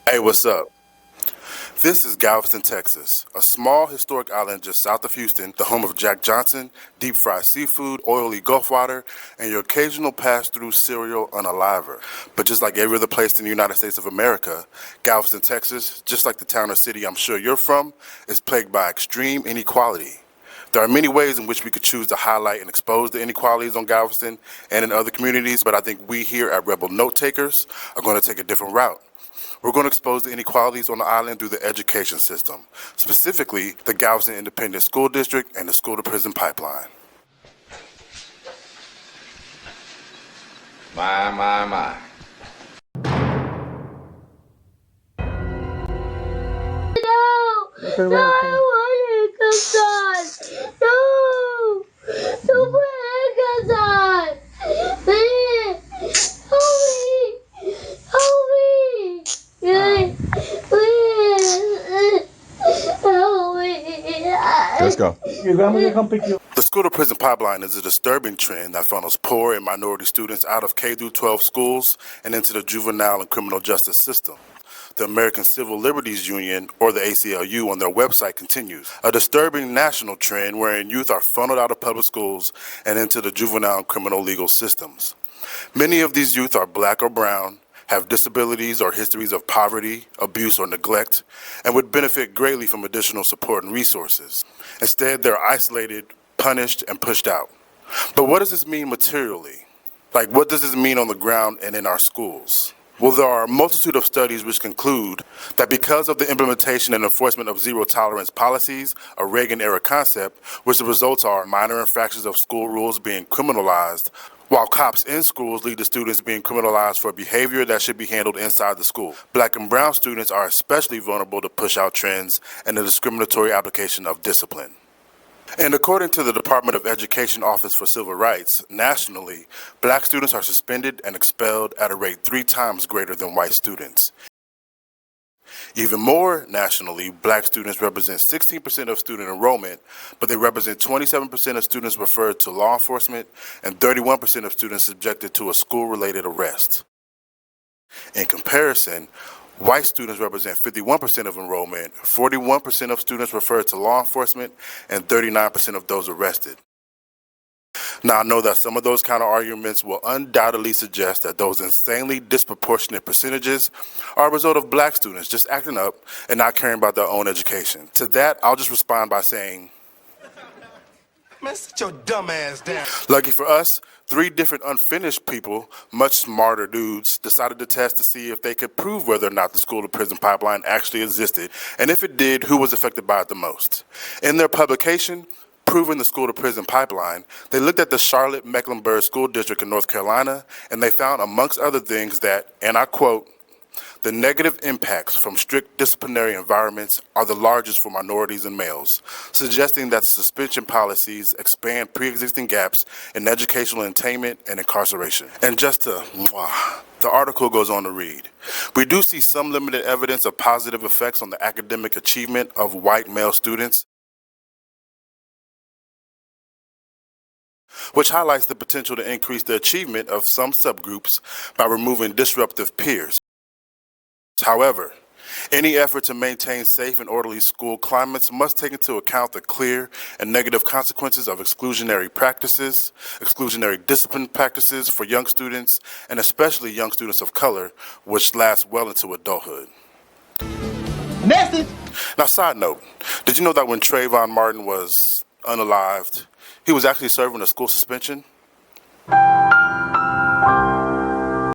Hey, what's up? This is Galveston, Texas, a small historic island just south of Houston, the home of Jack Johnson, deep fried seafood, oily Gulf water, and your occasional pass-through cereal unaliver. But just like every other place in the United States of America, Galveston, Texas, just like the town or city I'm sure you're from, is plagued by extreme inequality. There are many ways in which we could choose to highlight and expose the inequalities on Galveston and in other communities, but I think we here at Rebel Note Takers are going to take a different route. We're going to expose the inequalities on the island through the education system, specifically the Galveston Independent School District and the school-to-prison pipeline. My. No, I want Hands on! No! Don't put hands on! Please! Help me! Help me! Please! Help me! Let's go. Your grandmother come pick you up. The school-to-prison pipeline is a disturbing trend that funnels poor and minority students out of K-12 schools and into the juvenile and criminal justice system. The American Civil Liberties Union, or the ACLU, on their website continues. A disturbing national trend wherein youth are funneled out of public schools and into the juvenile and criminal legal systems. Many of these youth are black or brown, have disabilities or histories of poverty, abuse, or neglect, and would benefit greatly from additional support and resources. Instead, they're isolated, punished, and pushed out. But what does this mean materially? Like, what does this mean on the ground and in our schools? Well, there are a multitude of studies which conclude that because of the implementation and enforcement of zero-tolerance policies, a Reagan-era concept, which the results are minor infractions of school rules being criminalized, while cops in schools lead to students being criminalized for behavior that should be handled inside the school. Black and brown students are especially vulnerable to push-out trends and the discriminatory application of discipline. And according to the Department of Education Office for Civil Rights, nationally, black students are suspended and expelled at a rate 3 times greater than white students. Even more nationally, black students represent 16% of student enrollment, but they represent 27% of students referred to law enforcement and 31% of students subjected to a school-related arrest. In comparison, white students represent 51% of enrollment, 41% of students referred to law enforcement, and 39% of those arrested. Now, I know that some of those counter-arguments will undoubtedly suggest that those insanely disproportionate percentages are a result of black students just acting up and not caring about their own education. To that, I'll just respond by saying, man, sit your dumb ass down. lucky for us, 3 different unfinished people, much smarter dudes, decided to test to see if they could prove whether or not the school-to-prison pipeline actually existed, and if it did, who was affected by it the most. In their publication, Proving the School-to-Prison Pipeline, they looked at the Charlotte-Mecklenburg School District in North Carolina, and they found, amongst other things, that, and I quote, "The negative impacts from strict disciplinary environments are the largest for minorities and males, suggesting that suspension policies expand pre-existing gaps in educational attainment and incarceration." And the article goes on to read, "We do see some limited evidence of positive effects on the academic achievement of white male students, which highlights the potential to increase the achievement of some subgroups by removing disruptive peers. However, any effort to maintain safe and orderly school climates must take into account the clear and negative consequences of exclusionary practices, exclusionary discipline practices for young students, and especially young students of color, which last well into adulthood." Message. Now, side note, did you know that when Trayvon Martin was unalived, he was actually serving a school suspension?